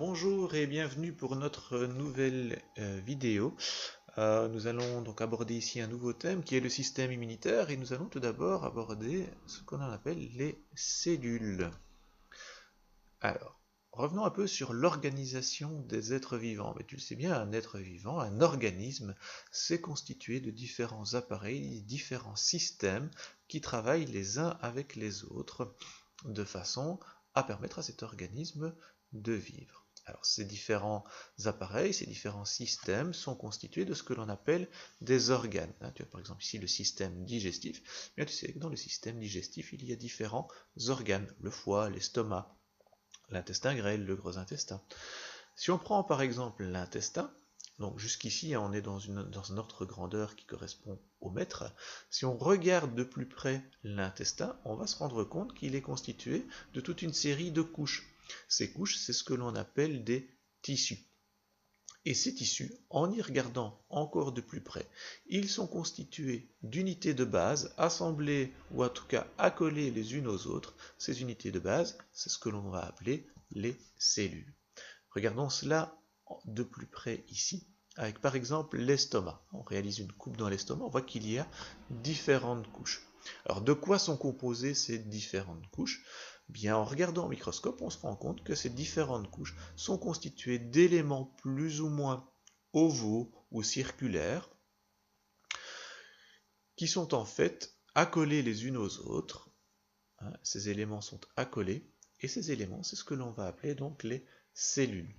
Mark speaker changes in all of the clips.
Speaker 1: bonjour et bienvenue pour notre nouvelle vidéo. Nous allons donc aborder ici un nouveau thème qui est le système immunitaire et nous allons tout d'abord aborder ce qu'on appelle les cellules. Alors, revenons un peu sur l'organisation des êtres vivants. Mais tu le sais bien, un être vivant, un organisme, c'est constitué de différents appareils, différents systèmes qui travaillent les uns avec les autres de façon à permettre à cet organisme de vivre. Alors ces différents appareils, ces différents systèmes sont constitués de ce que l'on appelle des organes. Tu as par exemple ici le système digestif. Bien, tu sais que dans le système digestif, il y a différents organes, le foie, l'estomac, l'intestin grêle, le gros intestin. Si on prend par exemple l'intestin, donc jusqu'ici on est dans un ordre grandeur qui correspond au mètre. Si on regarde de plus près l'intestin, on va se rendre compte qu'il est constitué de toute une série de couches. Ces couches, c'est ce que l'on appelle des tissus. Et ces tissus, en y regardant encore de plus près, ils sont constitués d'unités de base assemblées ou en tout cas accolées les unes aux autres. Ces unités de base, c'est ce que l'on va appeler les cellules. Regardons cela de plus près ici, avec par exemple l'estomac. On réalise une coupe dans l'estomac, on voit qu'il y a différentes couches. Alors de quoi sont composées ces différentes couches? Bien, en regardant au microscope, on se rend compte que ces différentes couches sont constituées d'éléments plus ou moins ovaux ou circulaires, qui sont en fait accolés les unes aux autres. Ces éléments sont accolés, et ces éléments, c'est ce que l'on va appeler donc les cellules.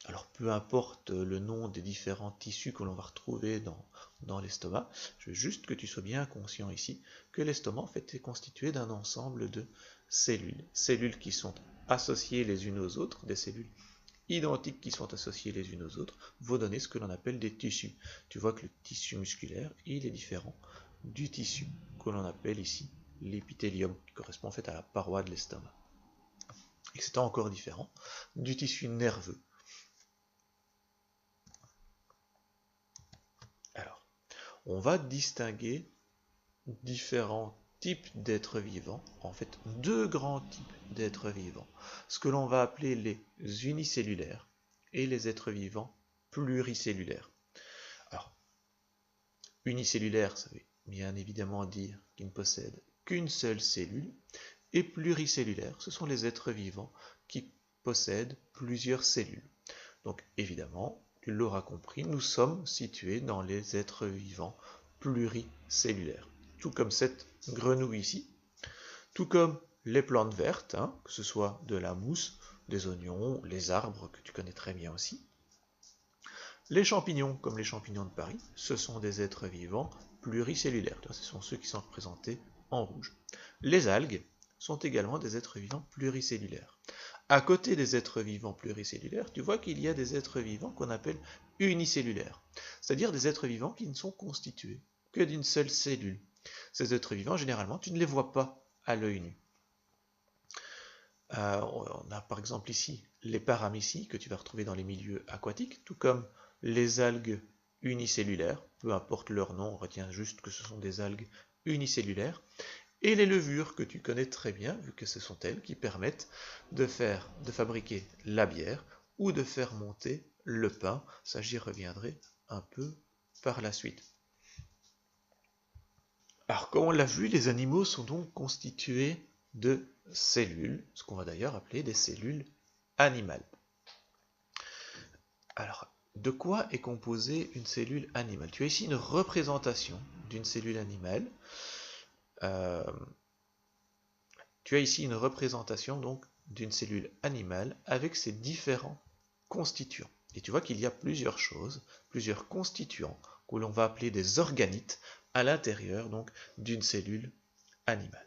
Speaker 1: Alors peu importe le nom des différents tissus que l'on va retrouver dans l'estomac, je veux juste que tu sois bien conscient ici que l'estomac en fait est constitué d'un ensemble de cellules. Cellules qui sont associées les unes aux autres, des cellules identiques qui sont associées les unes aux autres, vont donner ce que l'on appelle des tissus. Tu vois que le tissu musculaire, il est différent du tissu que l'on appelle ici l'épithélium, qui correspond en fait à la paroi de l'estomac. Et c'est encore différent du tissu nerveux. Alors, on va distinguer différents types d'êtres vivants, en fait deux grands types d'êtres vivants, ce que l'on va appeler les unicellulaires et les êtres vivants pluricellulaires. Alors, unicellulaire, ça veut bien évidemment dire qu'ils ne possèdent qu'une seule cellule, et pluricellulaires, ce sont les êtres vivants qui possèdent plusieurs cellules. Donc évidemment, tu l'auras compris, nous sommes situés dans les êtres vivants pluricellulaires. Tout comme cette grenouille ici, tout comme les plantes vertes, que ce soit de la mousse, des oignons, les arbres que tu connais très bien aussi. Les champignons, comme les champignons de Paris, ce sont des êtres vivants pluricellulaires. Ce sont ceux qui sont représentés en rouge. Les algues sont également des êtres vivants pluricellulaires. À côté des êtres vivants pluricellulaires, tu vois qu'il y a des êtres vivants qu'on appelle unicellulaires, c'est-à-dire des êtres vivants qui ne sont constitués que d'une seule cellule. Ces êtres vivants, généralement, tu ne les vois pas à l'œil nu. On a par exemple ici les paramécies que tu vas retrouver dans les milieux aquatiques, tout comme les algues unicellulaires, peu importe leur nom, on retient juste que ce sont des algues unicellulaires, et les levures que tu connais très bien, vu que ce sont elles qui permettent de fabriquer la bière ou de faire monter le pain. Ça, j'y reviendrai un peu par la suite. Alors, comme on l'a vu, les animaux sont donc constitués de cellules, ce qu'on va d'ailleurs appeler des cellules animales. Alors, de quoi est composée une cellule animale? Tu as ici une représentation d'une cellule animale. Tu as ici une représentation donc d'une cellule animale avec ses différents constituants. Et tu vois qu'il y a plusieurs choses, plusieurs constituants que l'on va appeler des organites à l'intérieur donc d'une cellule animale.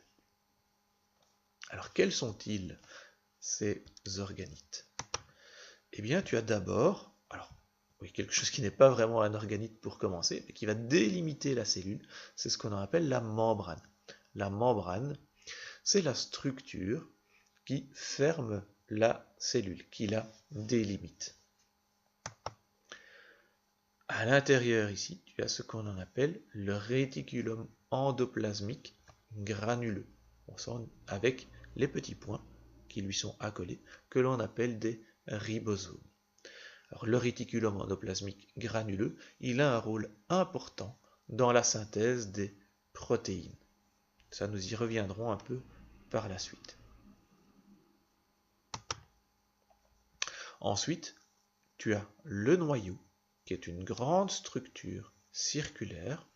Speaker 1: Alors quels sont-ils ces organites? Eh bien tu as d'abord, quelque chose qui n'est pas vraiment un organite pour commencer, mais qui va délimiter la cellule, c'est ce qu'on appelle la membrane. La membrane, c'est la structure qui ferme la cellule, qui la délimite. À l'intérieur ici, tu as ce qu'on appelle le réticulum endoplasmique granuleux, avec les petits points qui lui sont accolés, que l'on appelle des ribosomes. Alors, le réticulum endoplasmique granuleux, il a un rôle important dans la synthèse des protéines. Ça, nous y reviendrons un peu par la suite. Ensuite, tu as le noyau, qui est une grande structure circulaire,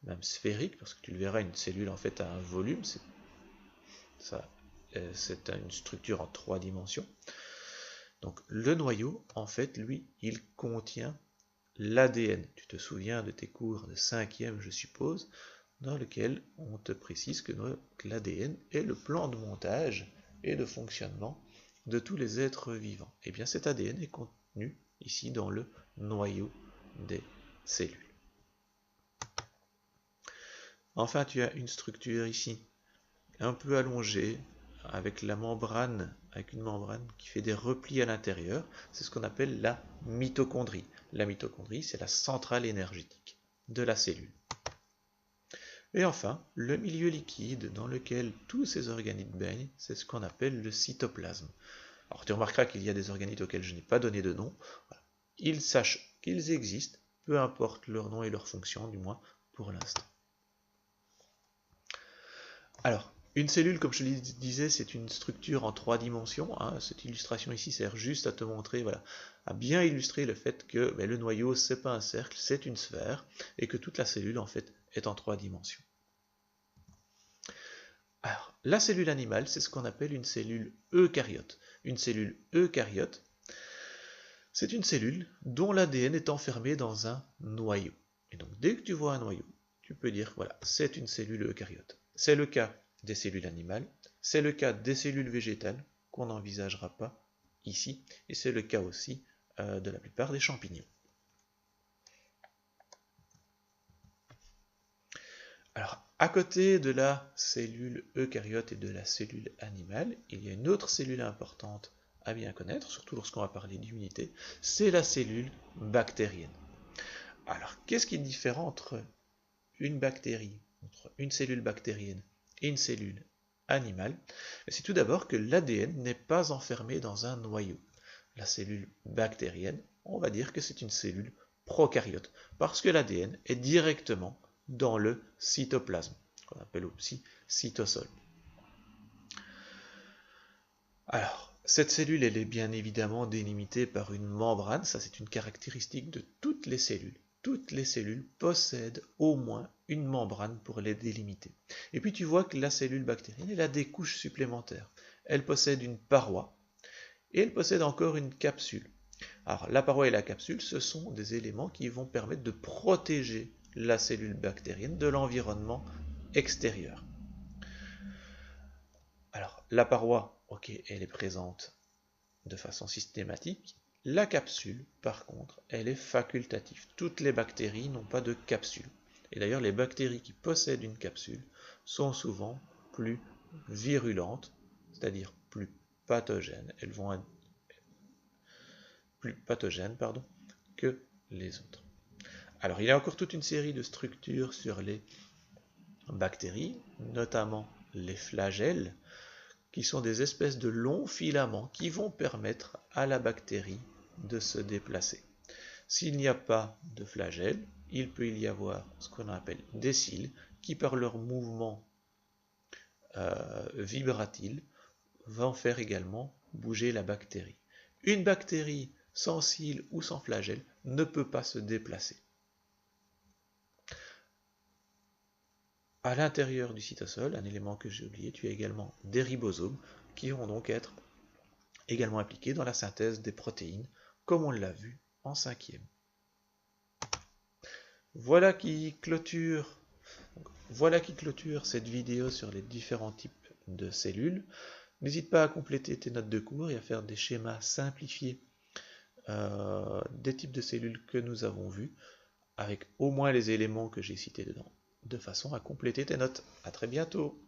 Speaker 1: même sphérique, parce que tu le verras, une cellule en fait a un volume, c'est une structure en 3 dimensions. Donc le noyau, en fait, lui, il contient l'ADN. Tu te souviens de tes cours de 5e, je suppose, dans lequel on te précise que l'ADN est le plan de montage et de fonctionnement de tous les êtres vivants. Et bien cet ADN est contenu ici dans le noyau des cellules. Enfin, tu as une structure ici, un peu allongée, avec une membrane qui fait des replis à l'intérieur. C'est ce qu'on appelle la mitochondrie. La mitochondrie, c'est la centrale énergétique de la cellule. Et enfin, le milieu liquide dans lequel tous ces organites baignent, c'est ce qu'on appelle le cytoplasme. Alors tu remarqueras qu'il y a des organites auxquels je n'ai pas donné de nom. Voilà. Ils sachent qu'ils existent, peu importe leur nom et leur fonction, du moins pour l'instant. Alors, une cellule, comme je le disais, c'est une structure en 3 dimensions. Hein. Cette illustration ici sert juste à te montrer, voilà, à bien illustrer le fait que le noyau, c'est pas un cercle, c'est une sphère, et que toute la cellule, en fait, est en 3 dimensions. Alors, la cellule animale, c'est ce qu'on appelle une cellule eucaryote. Une cellule eucaryote, c'est une cellule dont l'ADN est enfermé dans un noyau. Et donc, dès que tu vois un noyau, tu peux dire, voilà, c'est une cellule eucaryote. C'est le cas des cellules animales, c'est le cas des cellules végétales, qu'on n'envisagera pas ici, et c'est le cas aussi de la plupart des champignons. Alors, à côté de la cellule eucaryote et de la cellule animale, il y a une autre cellule importante à bien connaître, surtout lorsqu'on va parler d'immunité, c'est la cellule bactérienne. Alors, qu'est-ce qui est différent entre une bactérie, entre une cellule bactérienne et une cellule animale? C'est tout d'abord que l'ADN n'est pas enfermé dans un noyau. La cellule bactérienne, on va dire que c'est une cellule prokaryote, parce que l'ADN est directement dans le cytoplasme, qu'on appelle aussi cytosol. Alors, cette cellule, elle est bien évidemment délimitée par une membrane, ça c'est une caractéristique de toutes les cellules. Toutes les cellules possèdent au moins une membrane pour les délimiter. Et puis tu vois que la cellule bactérienne, elle a des couches supplémentaires. Elle possède une paroi et elle possède encore une capsule. Alors, la paroi et la capsule, ce sont des éléments qui vont permettre de protéger la cellule bactérienne de l'environnement extérieur. Alors, la paroi, ok, elle est présente de façon systématique. La capsule, par contre, elle est facultative. Toutes les bactéries n'ont pas de capsule. Et d'ailleurs, les bactéries qui possèdent une capsule sont souvent plus virulentes, c'est-à-dire plus pathogènes. Elles vont être plus pathogènes, que les autres. Alors, il y a encore toute une série de structures sur les bactéries, notamment les flagelles, qui sont des espèces de longs filaments qui vont permettre à la bactérie de se déplacer. S'il n'y a pas de flagelles, il peut y avoir ce qu'on appelle des cils qui, par leur mouvement vibratile, vont faire également bouger la bactérie. Une bactérie sans cils ou sans flagelles ne peut pas se déplacer. À l'intérieur du cytosol, un élément que j'ai oublié, tu as également des ribosomes qui vont donc être également impliqués dans la synthèse des protéines, comme on l'a vu en 5e. Voilà qui clôture cette vidéo sur les différents types de cellules. N'hésite pas à compléter tes notes de cours et à faire des schémas simplifiés des types de cellules que nous avons vus, avec au moins les éléments que j'ai cités dedans, de façon à compléter tes notes. À très bientôt.